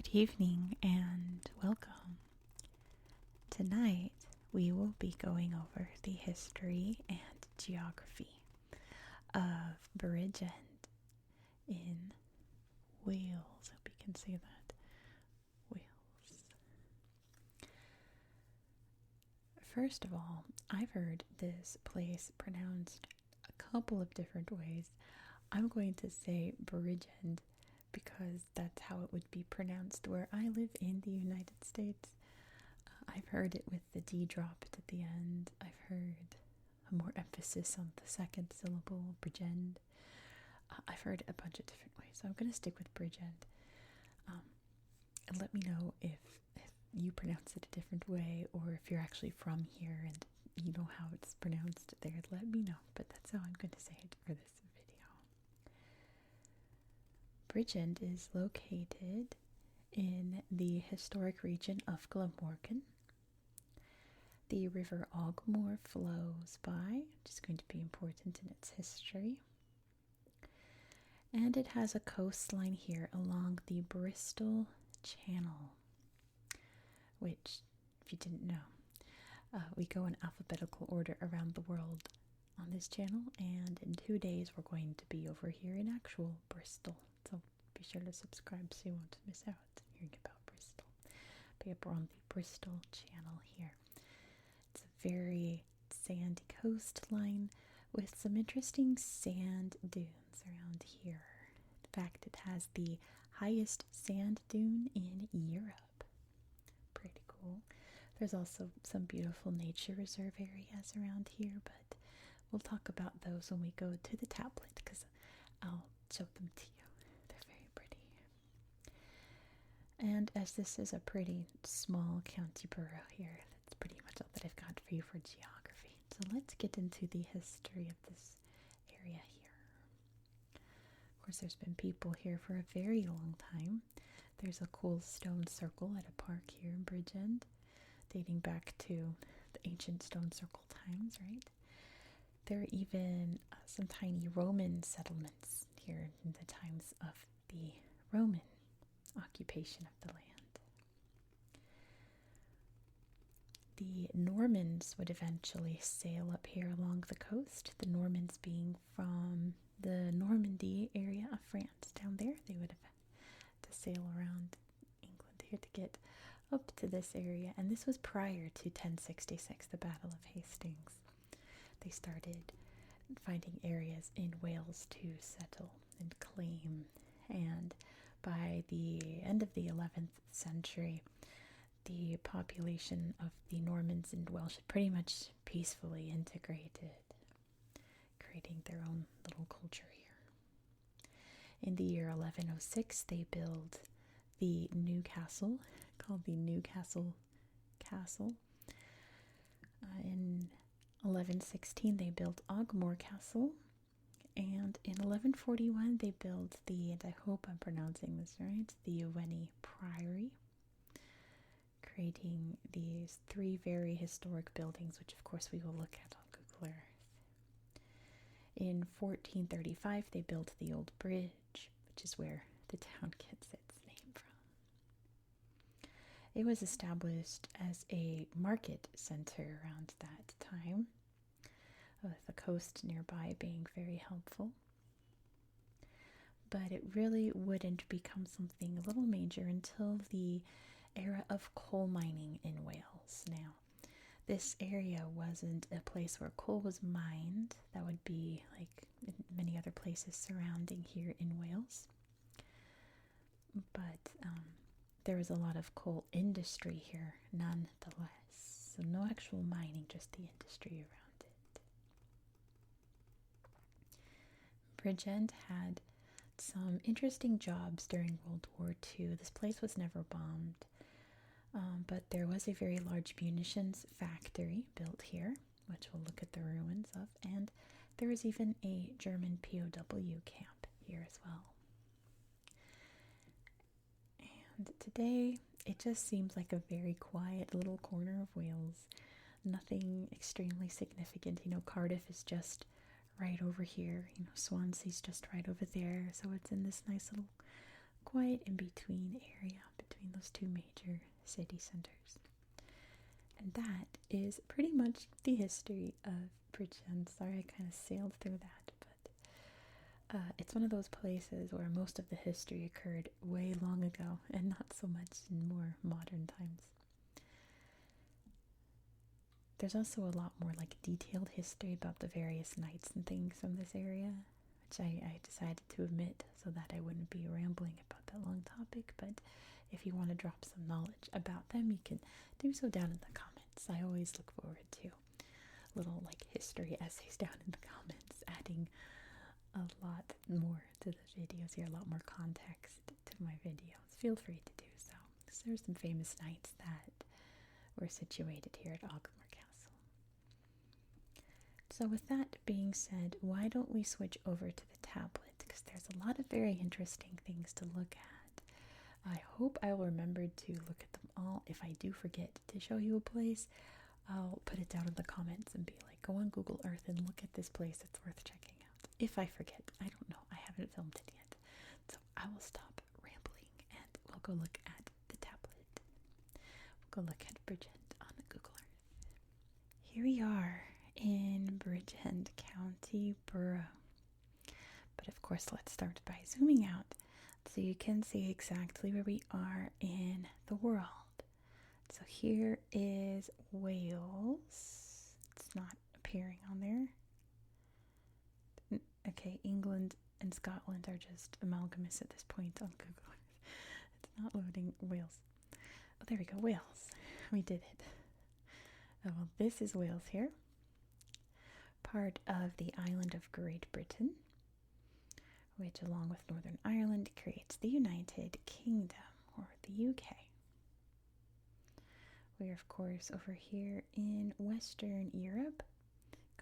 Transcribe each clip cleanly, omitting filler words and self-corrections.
Good evening and welcome. Tonight we will be going over the history and geography of Bridgend in Wales. Hope you can see that. Wales. First of all, I've heard this place pronounced a couple of different ways. I'm going to say Bridgend because that's how it would be pronounced where I live in the United States. I've heard it with the D dropped at the end. I've heard a more emphasis on the second syllable, Bridgend. I've heard a bunch of different ways, so I'm going to stick with Bridgend. And let me know if you pronounce it a different way, or if you're actually from here and you know how it's pronounced there. Let me know, but that's how I'm going to say it for this video. Bridgend is located in the historic region of Glamorgan. The river Ogmore flows by, which is going to be important in its history. And it has a coastline here along the Bristol Channel, which, if you didn't know, we go in alphabetical order around the world on this channel, and in 2 days we're going to be over here in actual Bristol. So be sure to subscribe so you won't miss out hearing about Bristol. But yep, we're on the Bristol Channel here. It's a very sandy coastline with some interesting sand dunes around here. In fact, it has the highest sand dune in Europe. Pretty cool. There's also some beautiful nature reserve areas around here, but we'll talk about those when we go to the tablet because I'll show them to you. And as this is a pretty small county borough here, that's pretty much all that I've got for you for geography. So let's get into the history of this area here. Of course, there's been people here for a very long time. There's a cool stone circle at a park here in Bridgend, dating back to the ancient stone circle times, right? There are even some tiny Roman settlements here in the times of the Roman occupation of the land. The Normans would eventually sail up here along the coast. The Normans being from the Normandy area of France down there. They would have to sail around England here to get up to this area. And this was prior to 1066, the Battle of Hastings. They started finding areas in Wales to settle and claim, and by the end of the 11th century, the population of the Normans and Welsh had pretty much peacefully integrated, creating their own little culture here. In the year 1106, they built the new castle, called the Newcastle Castle. In 1116, they built Ogmore Castle. And in 1141, they built the, and I hope I'm pronouncing this right, the Iweni Priory, creating these 3 very historic buildings, which of course we will look at on Google Earth. In 1435, they built the Old Bridge, which is where the town gets its name from. It was established as a market center around that time, with the coast nearby being very helpful. But it really wouldn't become something a little major until the era of coal mining in Wales. Now, this area wasn't a place where coal was mined. That would be like in many other places surrounding here in Wales. But there was a lot of coal industry here nonetheless. So no actual mining, just the industry around. Bridgend had some interesting jobs during World War II. This place was never bombed, but there was a very large munitions factory built here, which we'll look at the ruins of, and there was even a German POW camp here as well. And today, it just seems like a very quiet little corner of Wales. Nothing extremely significant. Cardiff is just right over here. Swansea's just right over there. So it's in this nice little quite in between area between those two major city centers. And that is pretty much the history of Bridgend. Sorry, I kind of sailed through that, but it's one of those places where most of the history occurred way long ago and not so much in more modern times. There's also a lot more like detailed history about the various knights and things from this area, which I decided to omit so that I wouldn't be rambling about that long topic. But if you want to drop some knowledge about them, you can do so down in the comments. I always look forward to little like history essays down in the comments, adding a lot more to the videos here, a lot more context to my videos. Feel free to do so. So there's some famous knights that were situated here at Ogmore Castle. So with that being said, why don't we switch over to the tablet, because there's a lot of very interesting things to look at. I hope I will remember to look at them all. If I do forget to show you a place, I'll put it down in the comments and be like, go on Google Earth and look at this place, it's worth checking out. If I forget, I don't know, I haven't filmed it yet. So I will stop rambling and we'll go look at the tablet. We'll go look at Bridgend on Google Earth. Here we are in Bridgend County Borough. But of course, let's start by zooming out so you can see exactly where we are in the world. So here is Wales. It's not appearing on there. Okay, England and Scotland are just amalgamous at this point on Google. It's not loading Wales. Oh, there we go, Wales. We did it. Oh, well, this is Wales here. Part of the island of Great Britain, which along with Northern Ireland creates the United Kingdom, or the UK. We're of course over here in Western Europe,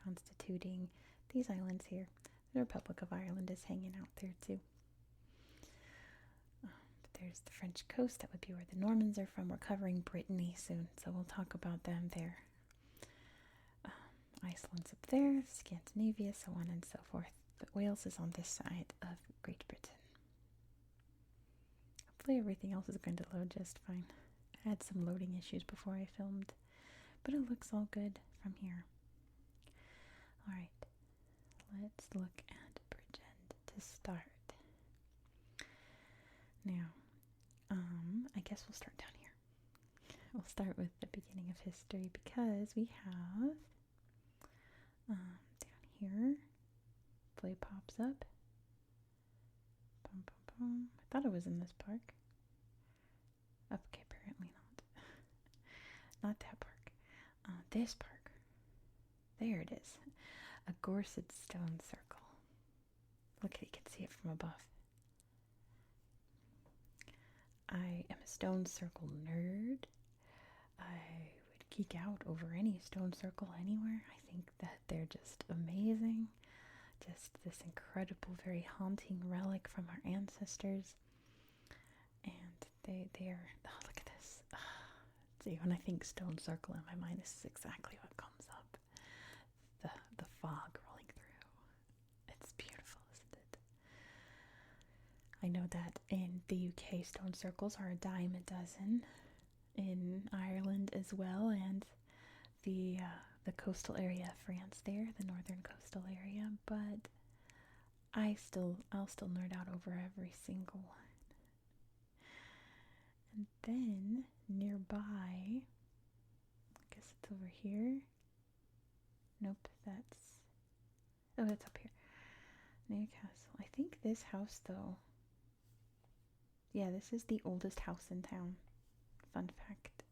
constituting these islands here. The Republic of Ireland is hanging out there too. But there's the French coast, that would be where the Normans are from. We're covering Brittany soon, so we'll talk about them there. Iceland's up there, Scandinavia, so on and so forth. But Wales is on this side of Great Britain. Hopefully everything else is going to load just fine. I had some loading issues before I filmed, but it looks all good from here. Alright, let's look at Bridgend to start. Now, I guess we'll start down here. We'll start with the beginning of history because we have down here, play pops up. Boom, boom, boom. I thought it was in this park. Okay, apparently not. Not that park. This park. There it is. A Gorset stone circle. Look, you can see it from above. I am a stone circle nerd. I would geek out over any stone circle anywhere. I think that they're just amazing. Just this incredible, very haunting relic from our ancestors. And they are, oh, look at this. See, when I think stone circle in my mind, this is exactly what comes up. The fog rolling through. It's beautiful, isn't it? I know that in the UK, stone circles are a dime a dozen. In Ireland as well, and the coastal area of France there, the northern coastal area, but I'll still nerd out over every single one. And then nearby, I guess it's over here. Nope, that's up here. Newcastle. I think this house though. Yeah, this is the oldest house in town. Fun fact.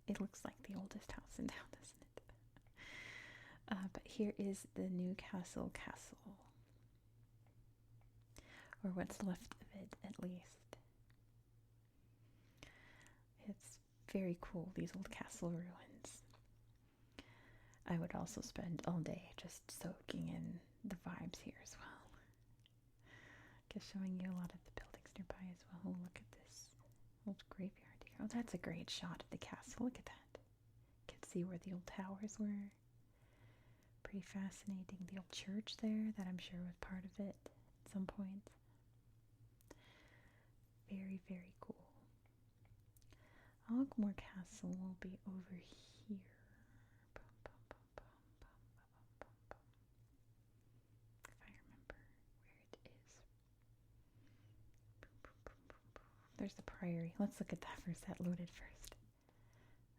It looks like the oldest house in town, doesn't it? But here is the Newcastle Castle. Or what's left of it, at least. It's very cool, these old castle ruins. I would also spend all day just soaking in the vibes here as well. Just showing you a lot of the buildings nearby as well. Oh, look at this old graveyard here. Oh, that's a great shot of the castle. Look at that. You can see where the old towers were. Pretty fascinating. The old church there that I'm sure was part of it at some point. Very, very cool. Ogmore Castle will be over here. If I remember where it is. There's the Priory. Let's look at that first. That loaded first.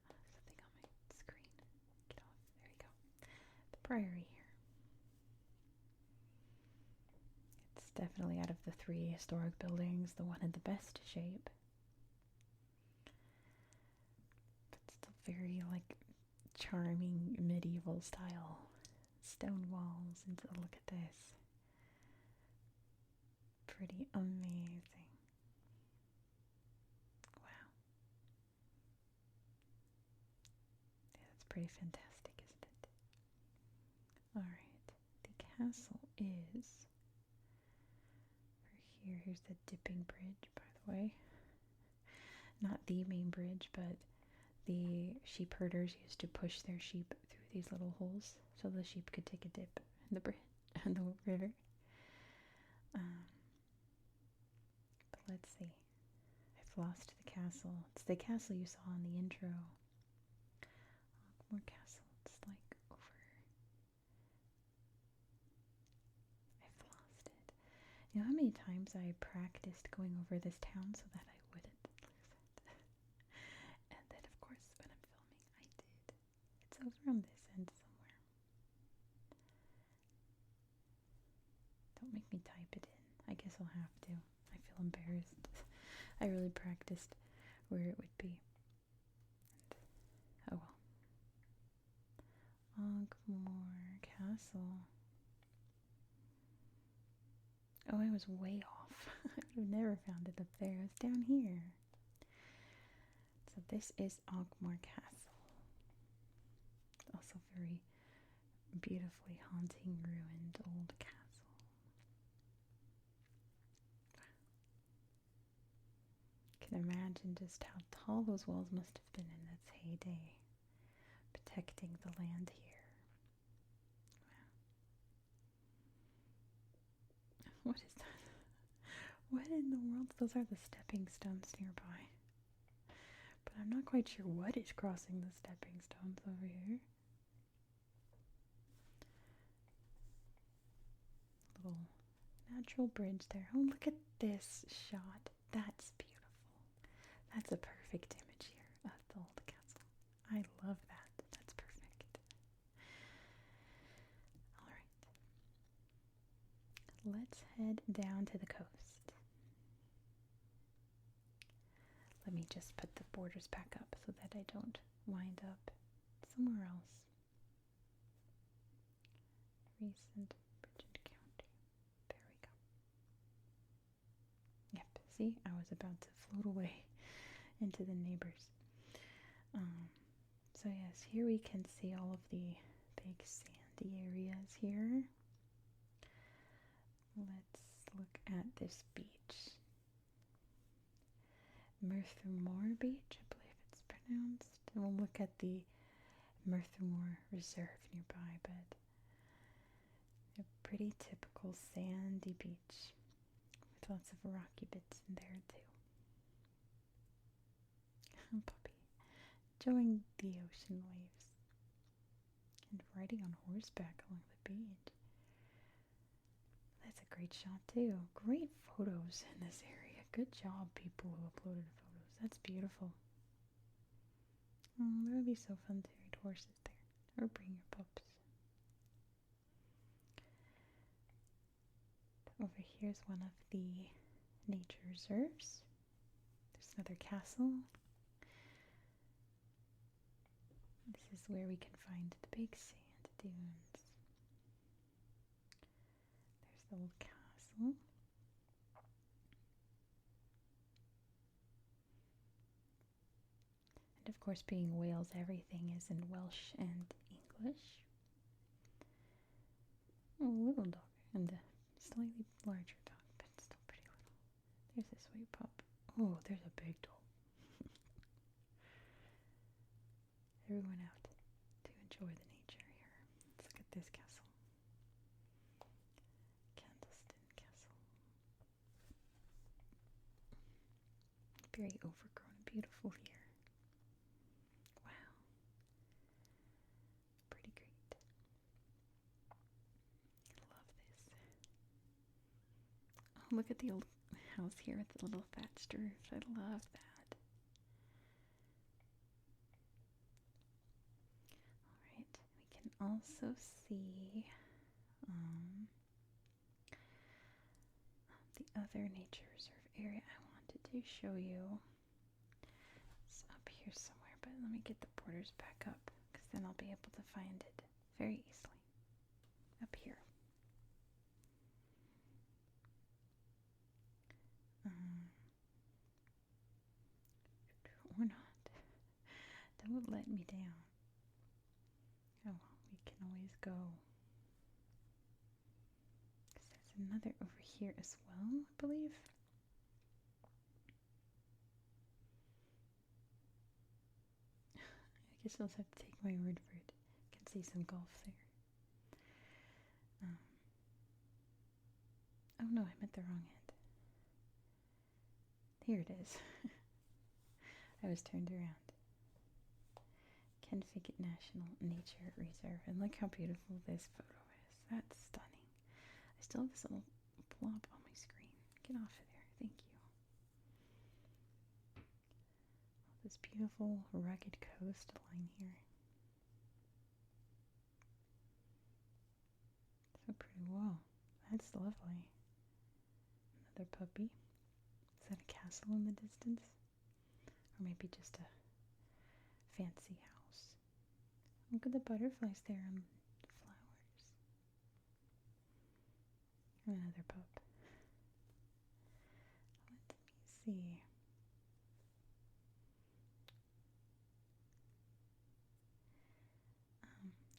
Something on my screen. Get off. There you go. The Priory here. It's definitely out of the 3 historic buildings the one in the best shape. But still very like charming medieval style. Stone walls, and look at this. Pretty amazing. Wow. Yeah, that's pretty fantastic, isn't it? Alright. The castle is over here. Here's the dipping bridge, by the way. Not the main bridge, but the sheep herders used to push their sheep through these little holes so the sheep could take a dip in the bridge and the river. But let's see. I've lost the castle. It's the castle you saw in the intro. Ogmore Castle. It's like over. I've lost it. You know how many times I practiced going over this town so that I wouldn't lose it? And then, of course, when I'm filming, I did. It's over on this end somewhere. Don't make me type it in. I guess I'll have to. I feel embarrassed. I really practiced where it would be. And, oh well. Ogmore Castle. Oh, I was way off. I would have never found it up there. It was down here. So this is Ogmore Castle. Also very beautifully haunting, ruined old castle. I can imagine just how tall those walls must have been in its heyday, protecting the land here. Wow. What is that? What in the world? Those are the stepping stones nearby. But I'm not quite sure what is crossing the stepping stones over here. Little natural bridge there. Oh, look at this shot. That's beautiful. That's a perfect image here of the old castle. I love that. That's perfect. Alright. Let's head down to the coast. Let me just put the borders back up so that I don't wind up somewhere else. Recent Bridgend County. There we go. Yep, see, I was about to float away into the neighbors. So yes, here we can see all of the big sandy areas here. Let's look at this beach. Merthyr Beach, I believe it's pronounced. And we'll look at the Merthyr Reserve nearby, but a pretty typical sandy beach with lots of rocky bits in there too. Puppy enjoying the ocean waves and riding on horseback along the beach. That's a great shot too. Great photos in this area. Good job, people who uploaded photos. That's beautiful. Oh, that would be so fun to ride horses there. Or bring your pups. Over here's one of the nature reserves. There's another castle. This is where we can find the big sand dunes. There's the old castle. And of course, being Wales, everything is in Welsh and English. Oh, a little dog and a slightly larger dog, but still pretty little. There's this sweet pup. Oh, there's a big dog. Everyone out to enjoy the nature here. Let's look at this castle. Candleston Castle. very overgrown and beautiful here. Wow. Pretty great. I love this. Oh, look at the old house here with the little thatched roof. I love that. Alright, we can also see the other nature reserve area I wanted to show you. It's up here somewhere, but let me get the borders back up because then I'll be able to find it very easily. Up here. Or not. Don't let me down. Oh well, we can always go. Because there's another over here as well, I believe. I guess I'll just have to take my word for it. I can see some golf there. Oh no, I meant the wrong end. Here it is. I was turned around. Kenneficket National Nature Reserve. And look how beautiful this photo is. That's stunning. I still have this little blob on my screen. Get off of there. Thank you. This beautiful rugged coastline here. So pretty. Whoa, that's lovely. Another puppy. Is that a castle in the distance? Or maybe just a fancy house. Look at the butterflies there and the flowers. And another pup. Let me see.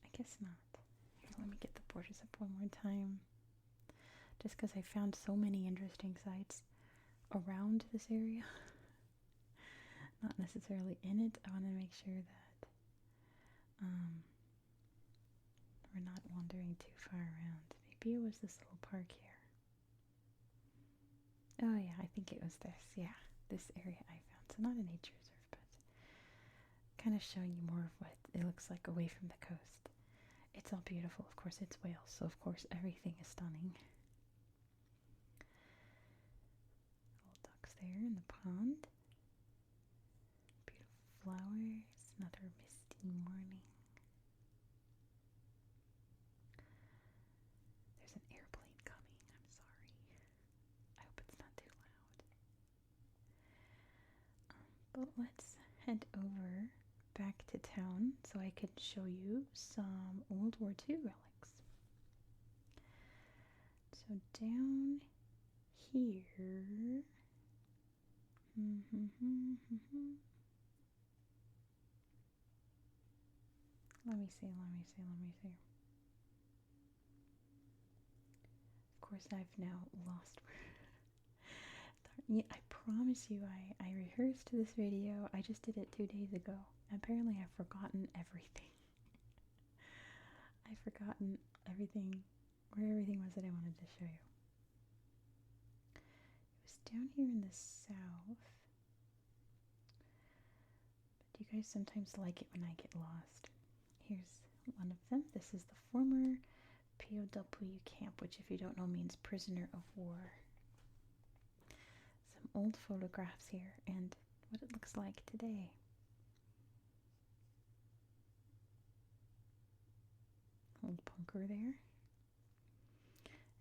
I guess not. Here, let me get the borders up one more time. Just because I found so many interesting sites around this area. Not necessarily in it. I want to make sure that we're not wandering too far around. Maybe it was this little park here. Oh yeah, I think it was this. Yeah, this area I found. So not a nature reserve, but kind of showing you more of what it looks like away from the coast. It's all beautiful. Of course, it's Wales, so of course everything is stunning. Little ducks there in the pond. Beautiful flowers. Another misty morning. There's an airplane coming. I'm sorry. I hope it's not too loud. But let's head over back to town so I could show you some World War II relics. So down here, let me see. Of course, I've now lost. I promise you, I rehearsed this video. I just did it 2 days ago. Apparently, I've forgotten everything. I've forgotten everything, where everything was that I wanted to show you. It was down here in the south. But you guys sometimes like it when I get lost. Here's one of them. This is the former POW camp, which if you don't know means prisoner of war. Some old photographs here and what it looks like today. Old bunker there.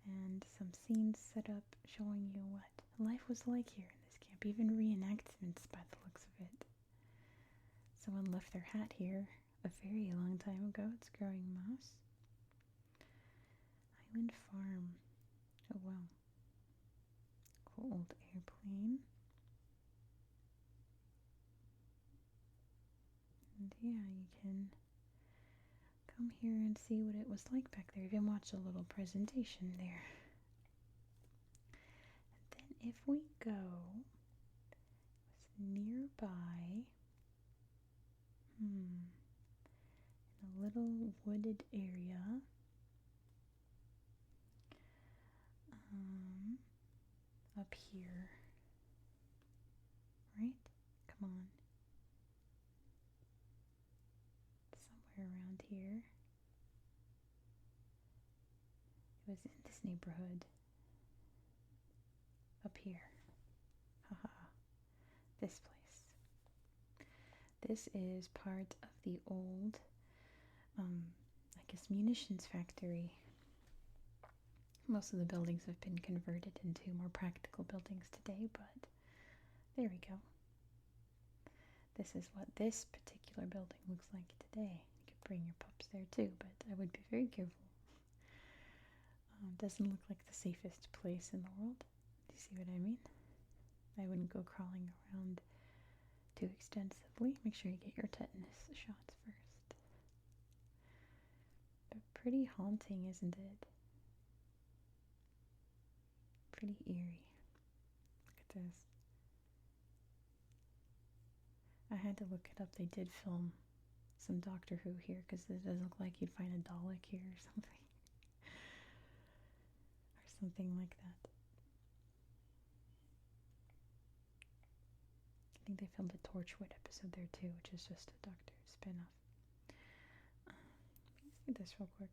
And some scenes set up showing you what life was like here in this camp. Even reenactments by the looks of it. Someone left their hat here a very long time ago. It's growing moss. Island Farm. Oh wow. Cool old airplane. And yeah, you can come here and see what it was like back there. You can watch a little presentation there. And then if we go, it was nearby, in a little wooded area, up here, right? Come on. Somewhere around here. It was in this neighborhood. Up here. Haha. This place. This is part of the old, I guess, munitions factory. Most of the buildings have been converted into more practical buildings today, but there we go. This is what this particular building looks like today. You could bring your pups there too, but I would be very careful. Doesn't look like the safest place in the world. Do you see what I mean? I wouldn't go crawling around too extensively. Make sure you get your tetanus shots first. But pretty haunting, isn't it? Pretty eerie. Look at this. I had to look it up. They did film some Doctor Who here because it doesn't look like you'd find a Dalek here or something. Or something like that. I think they filmed a Torchwood episode there too, which is just a Doctor spin-off. Let me see this real quick.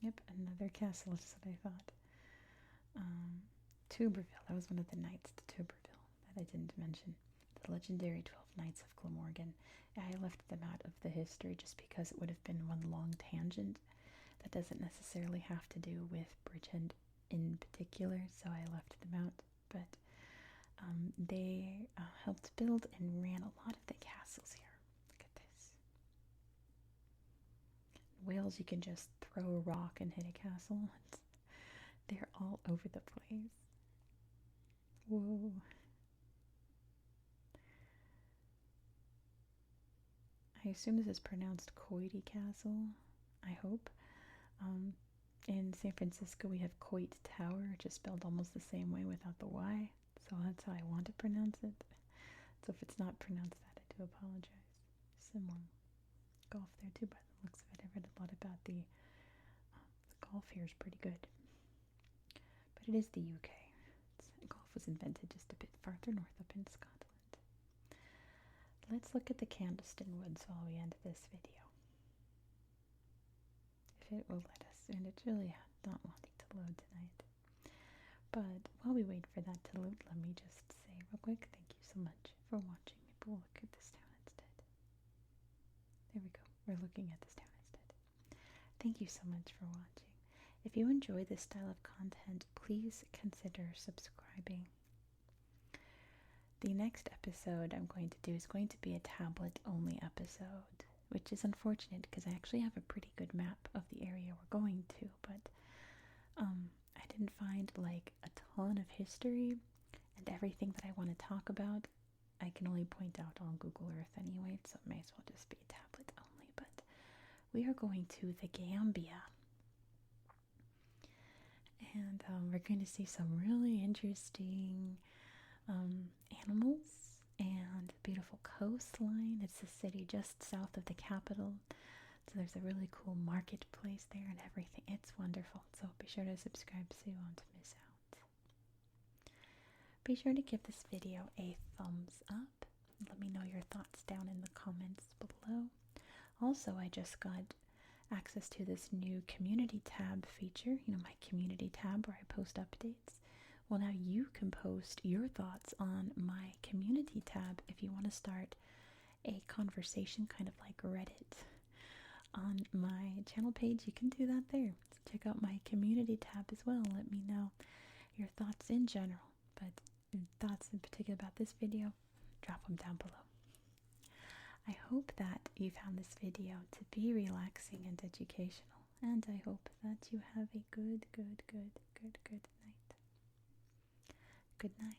Yep, another castle, just what I thought. Tuberville, that was one of the knights to Tuberville that I didn't mention. The legendary 12 Knights of Glamorgan. I left them out of the history just because it would have been one long tangent that doesn't necessarily have to do with Bridgend in particular, so I left them out. But they helped build and ran a lot of the castles here. Look at this. In Wales, you can just throw a rock and hit a castle. They're all over the place. Whoa. I assume this is pronounced Coity Castle. I hope. In San Francisco, we have Coit Tower, which is spelled almost the same way without the Y. So that's how I want to pronounce it. So if it's not pronounced that, I do apologize. Similar golf there too, by the looks of it. I read a lot about the golf here is pretty good. But it is the UK. Golf was invented just a bit farther north up in Scotland. Let's look at the Candleston Woods while we end this video. If it will let us, and it's really not wanting to load tonight. But while we wait for that to load, let me just say real quick, thank you so much for watching. Maybe we'll look at this town instead. There we go. We're looking at this town instead. Thank you so much for watching. If you enjoy this style of content, please consider subscribing. The next episode I'm going to do is going to be a tablet-only episode, which is unfortunate because I actually have a pretty good map of the area we're going to, but I didn't find like a ton of history and everything that I want to talk about. I can only point out on Google Earth anyway, so it may as well just be a tablet only. But we are going to the Gambia. And we're going to see some really interesting animals and a beautiful coastline. It's a city just south of the capital. So there's a really cool marketplace there and everything. It's wonderful. So be sure to subscribe so you won't miss out. Be sure to give this video a thumbs up. Let me know your thoughts down in the comments below. Also, I just got access to this new community tab feature, my community tab where I post updates. Well, now you can post your thoughts on my community tab if you want to start a conversation kind of like Reddit. On my channel page, you can do that there. So check out my community tab as well. Let me know your thoughts in general, but thoughts in particular about this video, drop them down below. I hope that you found this video to be relaxing and educational, and I hope that you have a good night. Good night.